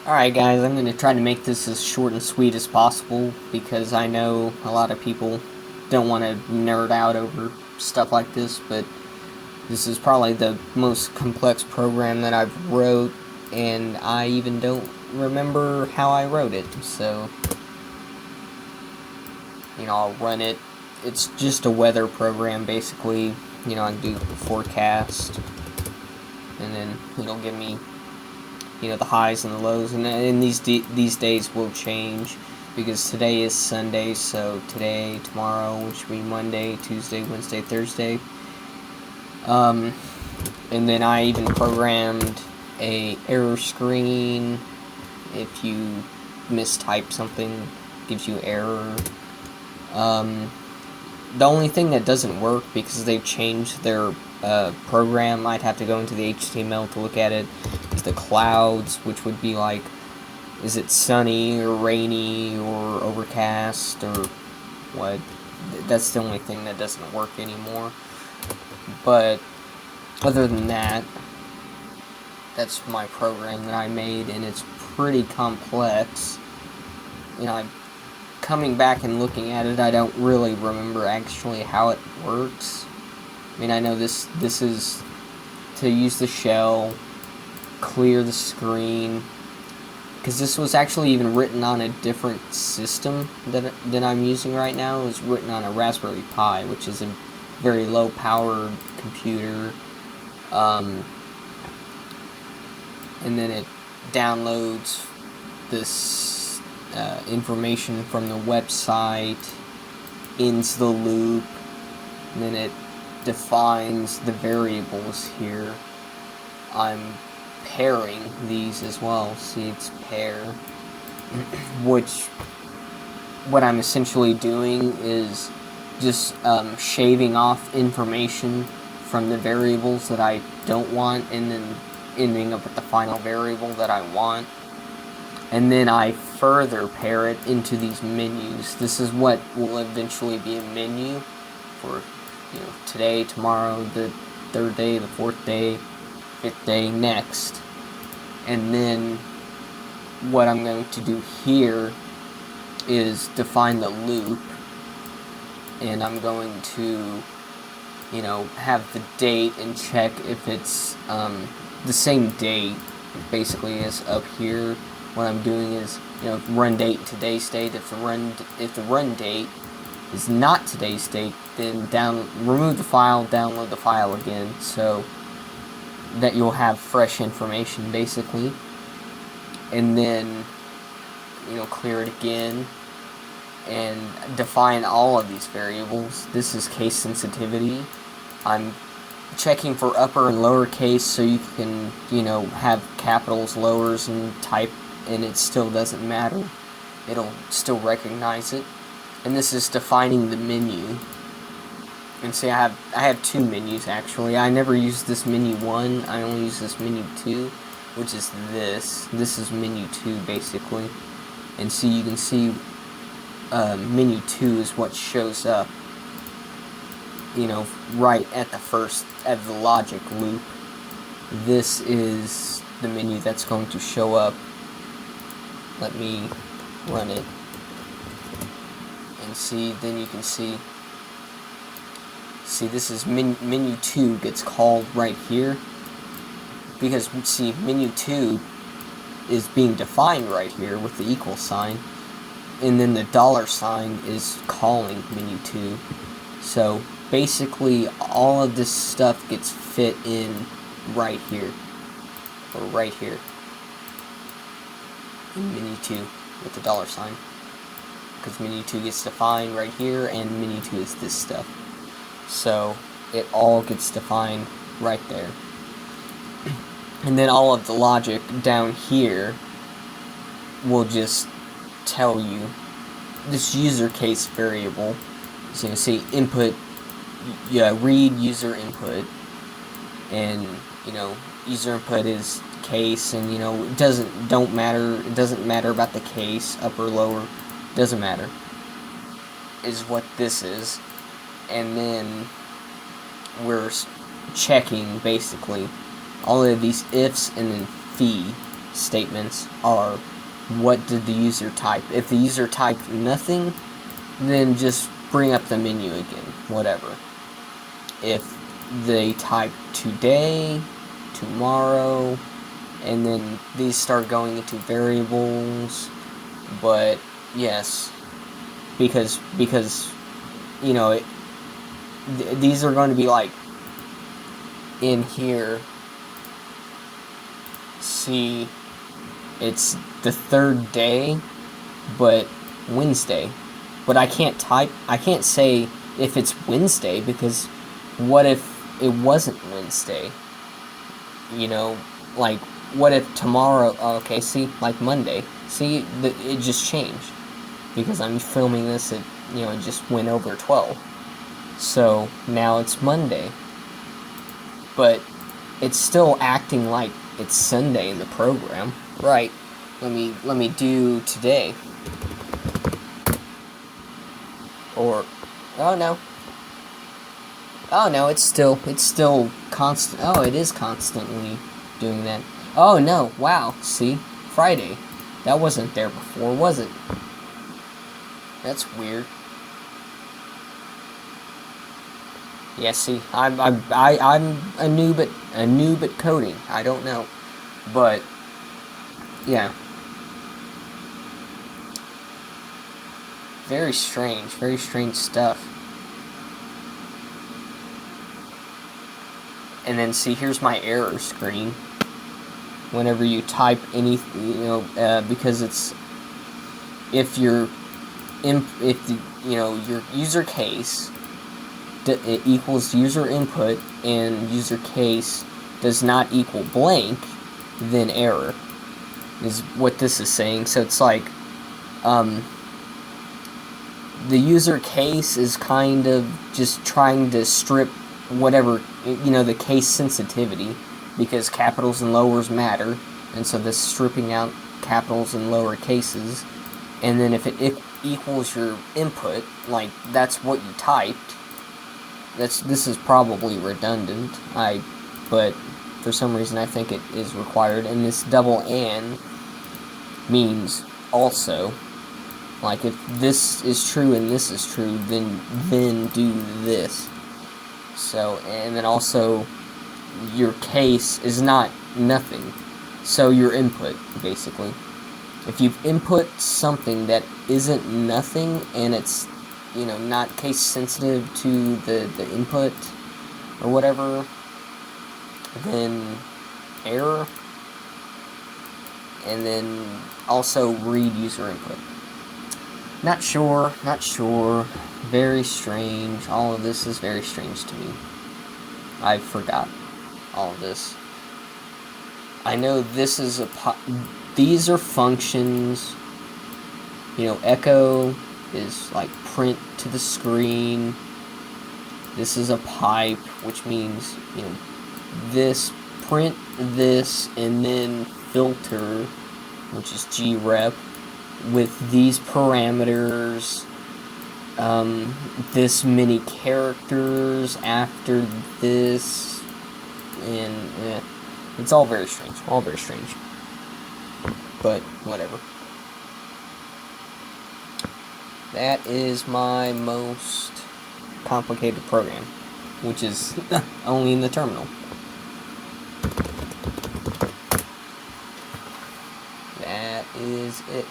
Alright guys, I'm going to try to make this as short and sweet as possible because I know a lot of people don't want to nerd out over stuff like this, but this is probably the most complex program that I've wrote, and I even don't remember how I wrote it, so I'll run it. It's just a weather program basically. I can do the forecast, and then it'll give me the highs and the lows, and these days will change because today is Sunday, so today, tomorrow, which will be Monday, Tuesday, Wednesday, Thursday. And then I even programmed a error screen. If you mistype something, gives you error. The only thing that doesn't work, because they've changed their program, I'd have to go into the HTML to look at it, is the clouds, which would be like, is it sunny or rainy or overcast or what? That's the only thing that doesn't work anymore. But other than that, that's my program that I made, and it's pretty complex. I'm coming back and looking at it, I don't really remember actually how it works. I know this is to use the shell, clear the screen, because this was actually even written on a different system than I'm using right now. It was written on a Raspberry Pi, which is a very low-powered computer, and then it downloads this information from the website into the loop, and then it defines the variables here. I'm pairing these as well. See, it's pair, what I'm essentially doing is just shaving off information from the variables that I don't want, and then ending up with the final variable that I want. And then I further pair it into these menus. This is what will eventually be a menu for today, tomorrow, the third day, the fourth day, fifth day, next. And then what I'm going to do here is define the loop, and I'm going to have the date and check if it's the same date basically as up here. What I'm doing is run date, today's date. If the run date is not today's date, then remove the file, download the file again, so that you'll have fresh information basically. And then clear it again and define all of these variables. This is case sensitivity. I'm checking for upper and lower case, so you can have capitals, lowers, and type, and it still doesn't matter. It'll still recognize it. And this is defining the menu. And see, I have two menus actually. I never use this menu 1. I only use this menu 2, which is this. This is menu 2 basically. And see, you can see menu 2 is what shows up right at the logic loop. This is the menu that's going to show up. Let me run it and see. Then you can see this is menu 2 gets called right here, because see, menu 2 is being defined right here with the equal sign, and then the $sign is calling menu 2. So basically all of this stuff gets fit in right here, or right here in menu 2 with the $sign, because menu 2 gets defined right here, and menu 2 is this stuff. So it all gets defined right there. And then all of the logic down here will just tell you this user case variable. So you see input, read user input, and user input is case, and it doesn't matter about the case, upper, lower, doesn't matter, is what this is. And then we're checking basically all of these ifs and then phi. statements are, what did the user type? If the user typed nothing, then just bring up the menu again, whatever. If they type today, tomorrow, and then these start going into variables. But yes, because you know, these are going to be like in here. See, it's the third day, but Wednesday. But I can't say if it's Wednesday, because what if it wasn't Wednesday? You know, like, what if tomorrow, okay, see, like Monday, see, it just changed, because I'm filming this at, it just went over 12, so now it's Monday, but it's still acting like it's Sunday in the program. Right, let me do today, or, oh no, it's still constant. Oh, it is constantly doing that. Oh no, wow, see? Friday. That wasn't there before, was it? That's weird. Yeah, see, I'm a noob at coding. I don't know. But yeah. Very strange stuff. And then see, here's my error screen. Whenever you type anything, because it's if your your user case it equals user input and user case does not equal blank, then error is what this is saying. So it's like the user case is kind of just trying to strip whatever, the case sensitivity, because capitals and lowers matter, and so this stripping out capitals and lower cases, and then if it equals your input, like that's what you typed, this is probably redundant, but for some reason I think it is required, and this double and means also, like if this is true and this is true, then do this. So, and then also, your case is not nothing, so your input, basically. If you've input something that isn't nothing, and it's, not case sensitive to the input, or whatever, then error, and then also read user input. Not sure. Very strange. All of this is very strange to me. I forgot all of this. I know this is these are functions. Echo is like print to the screen. This is a pipe, which means, this, print this, and then filter, which is grep, with these parameters, this many characters after this, and it's all very strange, but whatever. That is my most complicated program, which is only in the terminal. That is it.